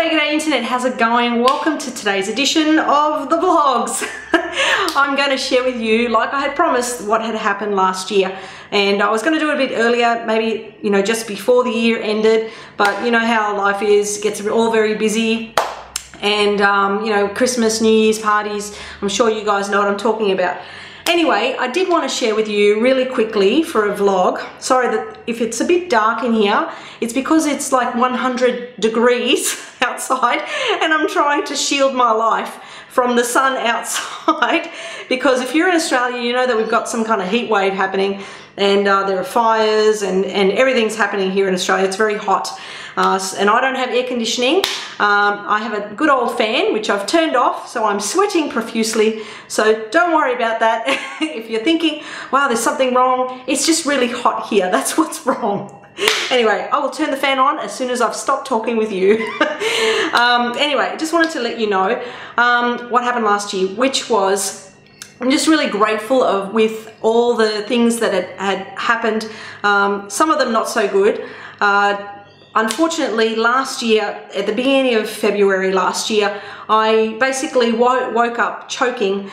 G'day internet, how's it going? Welcome to today's edition of the vlogs. I'm going to share with you, like I had promised, what had happened last year. And I was going to do it a bit earlier, maybe, you know, just before the year ended, but you know how life is, gets all very busy. And you know, Christmas, New Year's parties, I'm sure you guys know what I'm talking about. Anyway, I did want to share with you really quickly for a vlog. Sorry that if it's a bit dark in here, it's because it's like 100 degrees outside and I'm trying to shield my life from the sun outside, because if you're in Australia, you know that we've got some kind of heat wave happening, and there are fires and everything's happening here in Australia. It's very hot, and I don't have air conditioning. I have a good old fan which I've turned off, so I'm sweating profusely, so don't worry about that. If you're thinking, wow, there's something wrong, it's just really hot here, that's what's wrong. Anyway, I will turn the fan on as soon as I've stopped talking with you. Anyway, I just wanted to let you know what happened last year, which was, I'm just really grateful with all the things that had happened, some of them not so good. Unfortunately, last year, at the beginning of February last year, I basically woke up choking,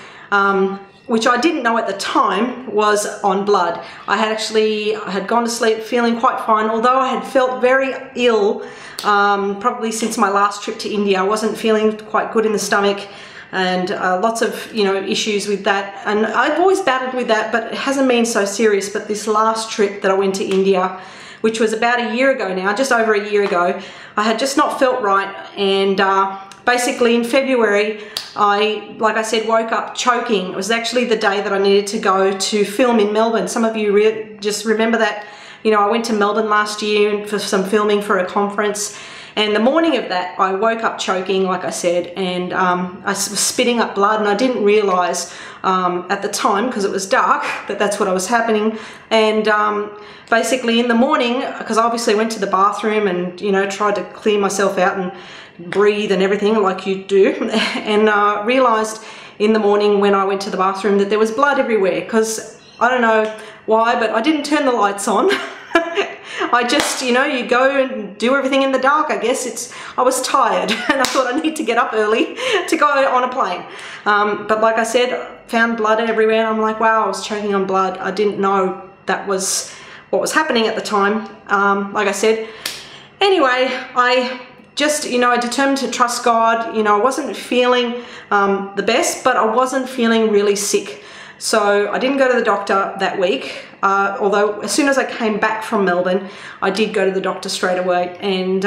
which I didn't know at the time was on blood. I had gone to sleep feeling quite fine, although I had felt very ill, probably since my last trip to India. I wasn't feeling quite good in the stomach, and lots of, you know, issues with that. And I've always battled with that, but it hasn't been so serious. But this last trip that I went to India, which was about a year ago now, just over a year ago, I had just not felt right. And basically in February, like I said, woke up choking. It was actually the day that I needed to go to film in Melbourne. Some of you just remember that. You know, I went to Melbourne last year for some filming for a conference. And the morning of that, I woke up choking, like I said, and I was spitting up blood, and I didn't realise at the time, because it was dark, that that's what was happening. And basically in the morning, because I obviously went to the bathroom and, you know, tried to clear myself out and breathe and everything like you do, and realised in the morning when I went to the bathroom that there was blood everywhere, because I don't know why, but I didn't turn the lights on. I just, you know, you go and do everything in the dark, I guess. I was tired and I thought I need to get up early to go on a plane. But like I said, found blood everywhere, and I'm like, wow, I was choking on blood. I didn't know that was what was happening at the time, like I said. Anyway, I just, you know, I determined to trust God. You know, I wasn't feeling the best, but I wasn't feeling really sick. So I didn't go to the doctor that week, although as soon as I came back from Melbourne, I did go to the doctor straight away. And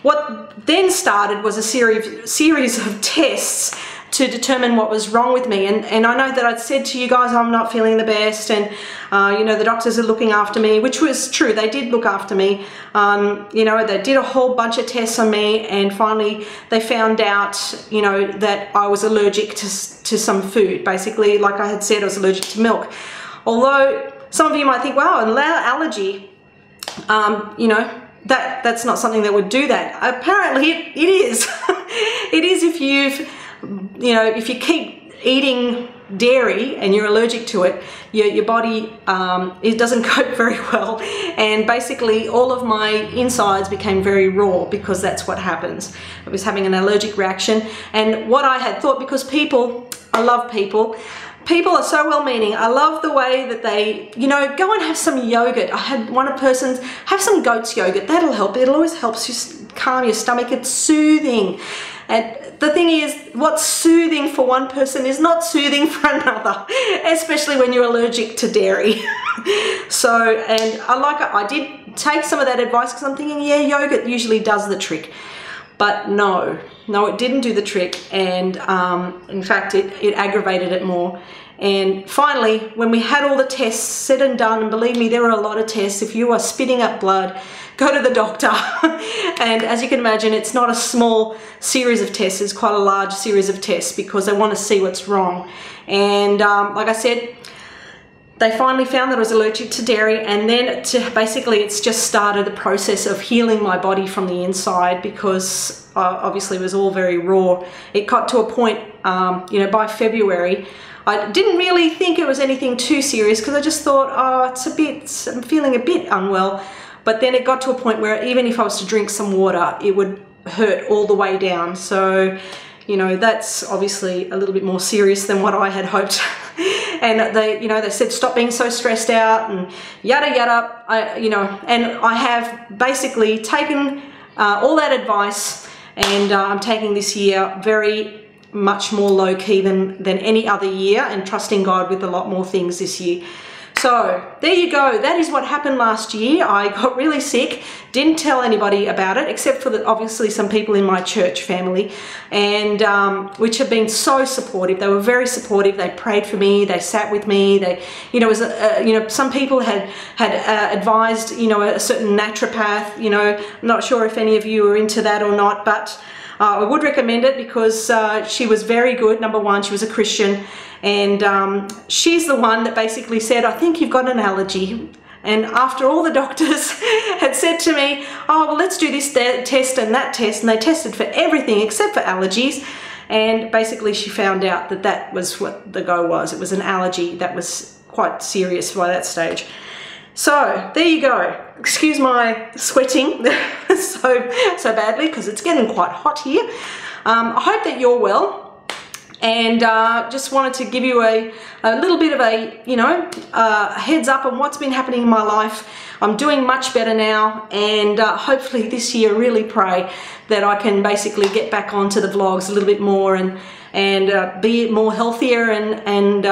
what then started was a series of tests to determine what was wrong with me. And I know that I'd said to you guys I'm not feeling the best, and you know, the doctors are looking after me, which was true. They did look after me. You know, they did a whole bunch of tests on me, and finally they found out, you know, that I was allergic to some food. Basically, like I had said, I was allergic to milk. Although some of you might think, wow, an allergy, you know, that's not something that would do that. Apparently it is. It is if you know, if you keep eating dairy and you're allergic to it, your body, it doesn't cope very well. And basically all of my insides became very raw, because that's what happens. I was having an allergic reaction. And what I had thought, because people, I love people. People are so well-meaning. I love the way that they, you know, go and have some yogurt. I had one person have some goat's yogurt. That'll help. It always helps you calm your stomach. It's soothing. And the thing is, what's soothing for one person is not soothing for another, especially when you're allergic to dairy. So, and I did take some of that advice, because I'm thinking, yeah, yogurt usually does the trick. But no, it didn't do the trick, and in fact, it aggravated it more. And finally, when we had all the tests said and done, and believe me, there were a lot of tests. If you are spitting up blood, go to the doctor. And as you can imagine, it's not a small series of tests, it's quite a large series of tests, because they want to see what's wrong. And like I said, they finally found that I was allergic to dairy, and then basically it's just started the process of healing my body from the inside, because obviously it was all very raw. It got to a point, you know, by February, I didn't really think it was anything too serious, because I just thought, oh, I'm feeling a bit unwell. But then it got to a point where even if I was to drink some water, it would hurt all the way down. So, you know, that's obviously a little bit more serious than what I had hoped. And they said stop being so stressed out and yada yada. And I have basically taken all that advice, and I'm taking this year very much more low key than any other year, and trusting God with a lot more things this year. So there you go. That is what happened last year. I got really sick, didn't tell anybody about it, except for obviously some people in my church family, and which have been so supportive. They were very supportive. They prayed for me. They sat with me. They, some people had advised, a certain naturopath. I'm not sure if any of you are into that or not, but I would recommend it because she was very good. Number one, she was a Christian, and she's the one that basically said, I think you've got an allergy. And after all the doctors had said to me, oh, well, let's do this test and that test, and they tested for everything except for allergies, and basically she found out that that was what the go was. It was an allergy that was quite serious by that stage. So there you go. Excuse my sweating so badly because it's getting quite hot here. I hope that you're well, and just wanted to give you a little bit of a heads up on what's been happening in my life. I'm doing much better now, and hopefully this year really pray that I can basically get back onto the vlogs a little bit more and be more healthier and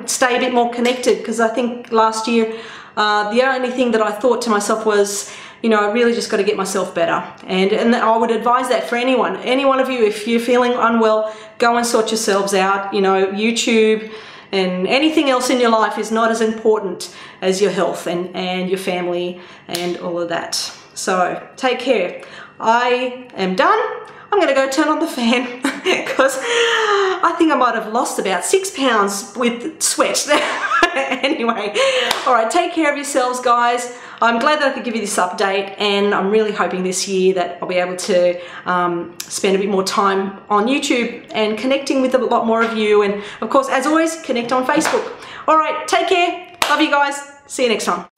stay a bit more connected, because I think last year the only thing that I thought to myself was, I really just got to get myself better. And I would advise that for any one of you, if you're feeling unwell, go and sort yourselves out. YouTube and anything else in your life is not as important as your health and your family and all of that. So take care. I am done. I'm going to go turn on the fan because I think I might have lost about 6 pounds with sweat. Anyway, all right, take care of yourselves, guys. I'm glad that I could give you this update, and I'm really hoping this year that I'll be able to spend a bit more time on YouTube and connecting with a lot more of you. And of course, as always, connect on Facebook. All right, take care. Love you guys. See you next time.